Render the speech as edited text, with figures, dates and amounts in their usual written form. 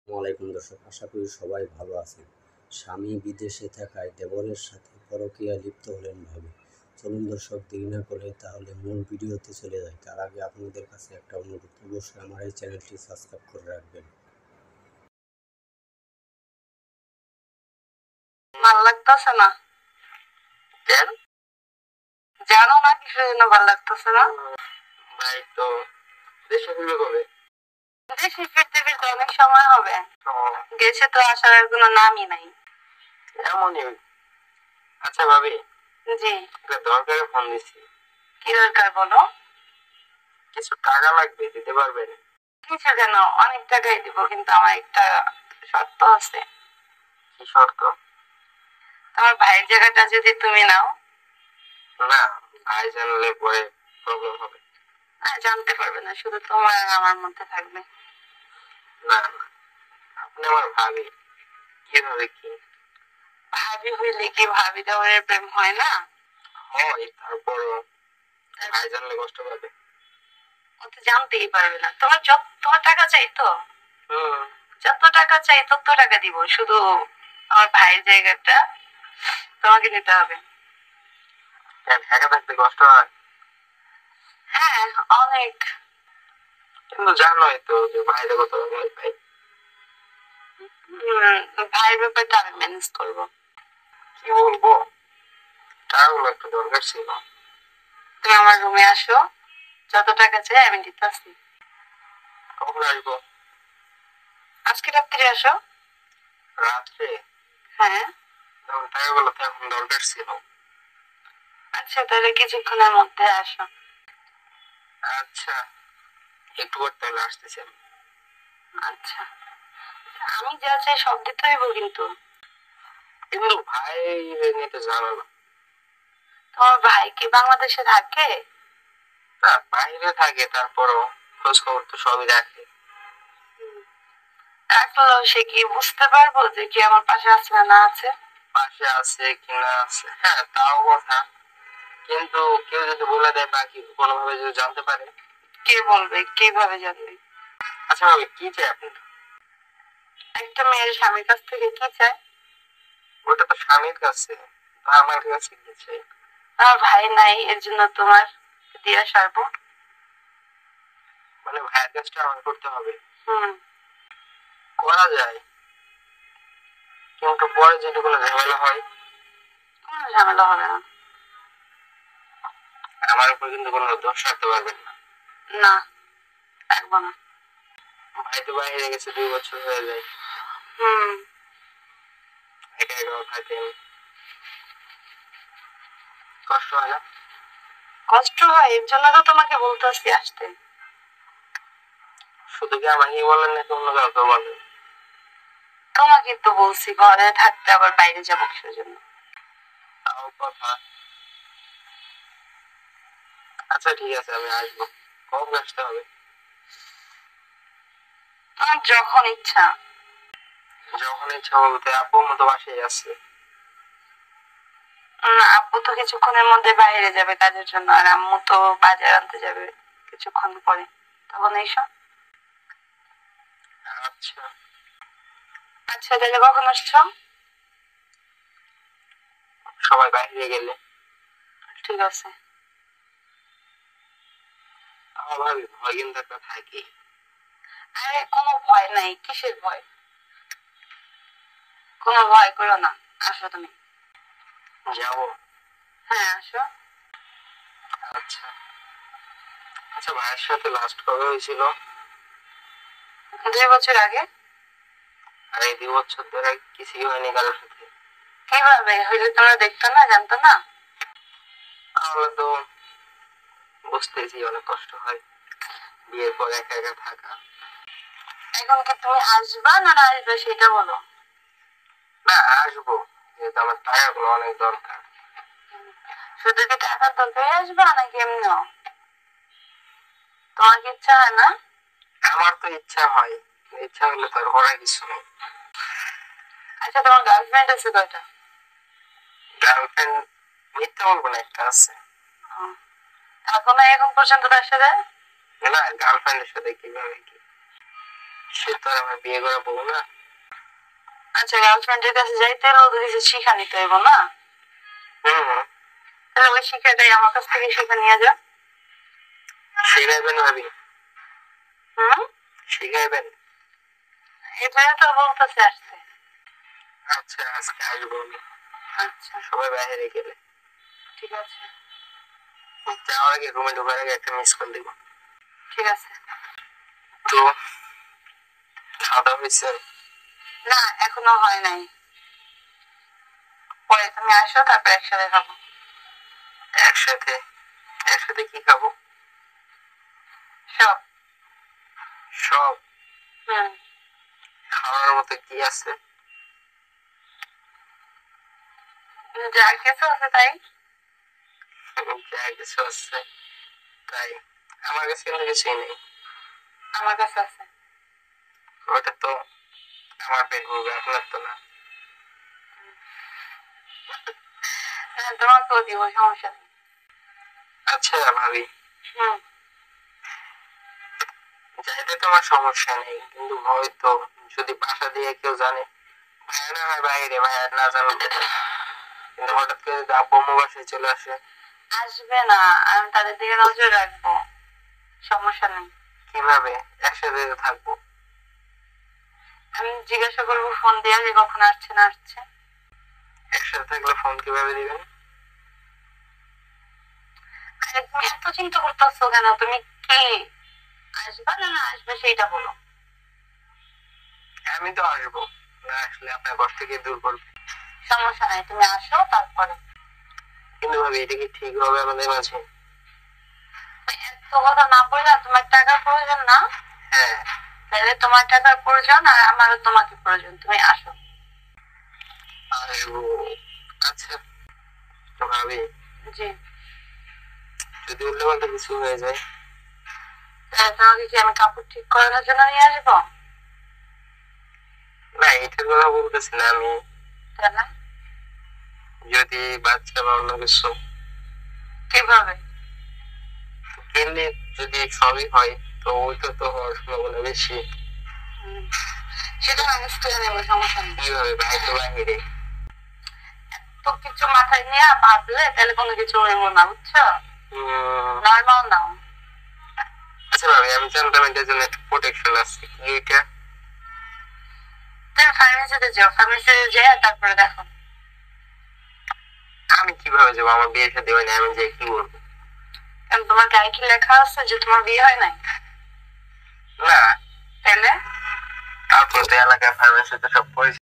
ওয়ালাইকুম দর্শক, আশা করি সবাই ভালো আছেন। স্বামী বিদেশে থাকায় দেবরের সাথে পরকীয়ায় লিপ্ত হলেন ভাবি। চলুন দর্শক, দেরি না করে তাহলে মূল ভিডিওতে চলে যাই। তার আগে আপনাদের কাছে একটা অনুরোধ, অবশ্যই আমার এই চ্যানেলটি সাবস্ক্রাইব করে রাখবেন। ভাল লাগতেছে না কেন? জানো না কিসের জন্য ভাল লাগতেছে না? ভাই তো দেশে ফিরবে কবে? দেশে ফিরতে ফিরতে অনেক সময় হবে। গেছে তো আসার আর কোনো নামই নাই। এমনই। আচ্ছা ভাবি, জি, একটা দরকারে ফোন দিচ্ছি। কি দরকার বলো? কিছু টাকা লাগবে, দিতে পারবেন? কিছু কেন, অনেক টাকাই দিব, কিন্তু আমার একটা শর্ত আছে। কি শর্ত? তোমার ভাইয়ের জায়গাটা যদি তুমি নাও। না, ভাই জানলে পরে প্রবলেম হবে। না, জানতে পারবে না, শুধু তোমার আর আমার মধ্যে থাকবে। না না, আপনি আমার ভাবি, কিভাবে কি? ভাবি হইলে কি ভাবি দেওয়ার প্রেম হয় না? হয়, তারপরও ভাই জানলে কষ্ট পাবে। ও তো জানতেই পারবে না। তোমার টাকা চাই তো? যত টাকা চাই তত টাকা দিব, শুধু আমার ভাইয়ের জায়গাটা তোমাকে নিতে হবে। একা থাকতে কষ্ট হয়? হ্যাঁ, অনেক। কিন্তু জানোই তো যে ভাইরে কত ভয় পাই। ভাইয়ের ব্যাপারটা আমি ম্যানেজ করবো। কি বলবো, টাকাগুলো একটু দরকার ছিল। তুমি আমার রুমে আসো, যত টাকা চাই আমি দিতেছি। কখন আসবো? আজকে রাত্রে আসো। রাত্রে? হ্যাঁ। তখন টাকাগুলো তো এখন দরকার ছিল। আচ্ছা, তাহলে কিছুক্ষণের মধ্যে আসো। আচ্ছা, একটু পর তাহলে আসতেছি আমি। আচ্ছা, আমি যা চাই সব দিতে হইব কিন্তু। কিন্তু ভাই নিতে জানো না। তোমার ভাই কি বাংলাদেশে থাকে? না, বাইরে থাকে, তারপরও খোঁজ খবর তো সবই রাখে। রাখলেও সে কি বুঝতে পারবো যে কি আমার পাশে আছে না না আছে? পাশে আছে কি না আছে, হ্যাঁ তাও কথা। কিন্তু কেউ যদি বলে দেয় বা কি কোনোভাবে যদি জানতে পারে? কে বলবে, কিভাবে জানবে? আচ্ছা ভাবি, কি চাই আপনি? একটা মেয়ের স্বামীর কাছ থেকে কি চায়? ওটা তো স্বামীর কাছে, তা আমার কাছে কি চাই? আমার ভাই নাই, এর জন্য তোমার দিয়া সারবো। মানে ভাইয়ের কাজটা আমার করতে হবে? করা যায়, কিন্তু পরে যদি কোনো ঝামেলা হয়? কোনো ঝামেলা হবে না। আমার উপর কিন্তু কোনো দোষ রাখতে পারবেন না। না, রাখবো না। ভাই তো বাইরে গেছে, 2 বছর হয়ে যায়। একা একা থাকেন, কষ্ট হয় না? কষ্ট হয়, এর জন্য তো তোমাকে বলতেছি আসতে। শুধু কি আমাকে বলেন নাকি অন্য কাউকে বলেন? তোমাকে তো বলছি ঘরে থাকতে, আবার বাইরে যাবো কিসের জন্য? তাও কথা। আচ্ছা ঠিক আছে, আমি আসবো। কখন আসতে হবে? তোমার যখন ইচ্ছা। যখন ইচ্ছা বলতে আব্বু মতো বাসায় আছে। না, আব্বু তো কিছুক্ষণের মধ্যে বাইরে যাবে কাজের জন্য, আর আম্মু তো বাজার আনতে যাবে কিছুক্ষণ পরে। তখন এসো। আচ্ছা। আচ্ছা, তাহলে কখন আসছো? সবাই বাইরে গেলে। ঠিক আছে। আমার ভাবি ভয় কিন্তু একটা থাকে। আরে কোনো ভয় নাই, কিসের ভয়? কোনো ভয় করো না, আসো তুমি। যাবো? হ্যাঁ, আসো। আচ্ছা। আচ্ছা, ভাইয়ের সাথে লাস্ট কবে হয়েছিল? 2 বছর আগে। আর এই 2 বছর ধরে কিছুই হয়নি কারোর সাথে? কিভাবে হইলে তোমরা দেখতো না, জানতো না? তাহলে তো বুঝতেছি অনেক কষ্ট হয় বিয়ের পর একা একা থাকা। এখন কি তুমি আসবা না না আসবে সেটা বলো? না, আসবো, যেহেতু আমার টাকাগুলো অনেক দরকার। শুধু কি টাকার দরকার আসবা নাকি এমনিও? তোমার কি ইচ্ছা হয় না? আমার তো ইচ্ছা হয়, ইচ্ছা হলে তো আর করার কিছু নেই। আচ্ছা, তোমার গার্লফ্রেন্ড আছে কয়টা? গার্লফ্রেন্ড মিথ্যা বলবো না, একটা আছে। এখন এখন পর্যন্ত তার সাথে? না, গার্লফ্রেন্ডের সাথে কিভাবে কি? সে তো আর আমার বিয়ে করা বউ না। আচ্ছা, গার্লফ্রেন্ডের কাছে যাইতে হলে ওদের কিছু শিখা নিতে হইব না? তাহলে ওই শিক্ষাটাই আমার কাছ থেকে শিখে নিয়ে যা। শিখাইবেন ভাবি? শিখাইবেন? এটাই তো বলতেছে আসতে। আচ্ছা, আজকে আসবো আমি। আচ্ছা, সবাই বাইরে গেলে ঠিক আছে। যাওয়ার আগে রুমে ঢোকার আগে একটা মিস কল দিব। ঠিক আছে। তো খাওয়া দাওয়া হয়েছে? না, এখনো হয় নাই। পরে তুমি আসো, তারপর একসাথে খাবো। একসাথে? একসাথে কি খাবো? সব। সব? খাওয়ার মতো কি আছে? যা কিছু আছে তাই। যা কিছু আছে তাই? আমার কাছে কিন্তু কিছুই নেই। আমার কাছে আছে। ওটা তো আমার পেট ভরবে, আপনার তো না। তোমাকেও দিব, সমস্যা নেই। আচ্ছা ভাবি, যাইতে তোমার সমস্যা নেই, কিন্তু হয়তো যদি বাসা দিয়ে কেউ জানে, ভাইয়া না হয় বাইরে, ভাইয়া না জানো, কিন্তু হঠাৎ করে যদি আব্বু আম্মু বাসায় চলে আসে। আসবে না, আমি তাদের দিকে নজর রাখবো, সমস্যা নেই। কিভাবে? একসাথে থাকবো। আমি জিজ্ঞাসা করবো ফোন দিয়ে যে কখন আসছে না আসছে। একসাথে থাকলে ফোন কিভাবে দিবেন? তুমি এত চিন্তা করতেছো কেন? তুমি কি আসবে না না আসবে সেইটা বলো। আমি তো আসবো, না আসলে আপনার কষ্ট থেকে দূর করবে। সমস্যা নাই, তুমি আসো তারপরে। কিন্তু ভাবি, এটা কি ঠিক হবে আমাদের মাঝে? এত কথা না বললে, তোমার টাকার প্রয়োজন না? হ্যাঁ। তাহলে তোমার টাকার প্রয়োজন আর আমারও তোমাকে প্রয়োজন, তুমি আসো। আসবো। আচ্ছা ভাবি। জি। যদি উল্টোপাল্টা কিছু হয়ে যায়, তোমাকে কি আমি কাপড় ঠিক করানোর জন্য নিয়ে আসবো? না, এটার কথা বলতেছি না আমি। তাহলে যদি বাচ্চা বা অন্য কিছু। কিভাবে? গেলে যদি সবই হয়, তো ওইটা তো হওয়ার সম্ভাবনা বেশি। সেটা ম্যানেজ করে নেবো, সমস্যা নেই। কিভাবে? ভাই তো বাহিরে। তো কিছু মাথায় নিয়ে ভাবলে তাহলে কোনো কিছু হইব না, বুঝছো? নর্মাল নাও। আচ্ছা ভাবি, আমি জানতাম এটার জন্য একটা প্রোটেকশন আছে। এইটা তুমি ফার্মেসিতে যাও, ফার্মেসিতে যেয়ে তারপরে দেখো। আমি কিভাবে যাবো? আমার বিয়ে শাদী হয় না, আমি যে কি বলবো? তোমার গায়ে কি লেখা আছে যে তোমার বিয়ে হয় নাই? না। তাহলে তারপর তো এলাকায় ফার্মেসিতে সব পরিচিত।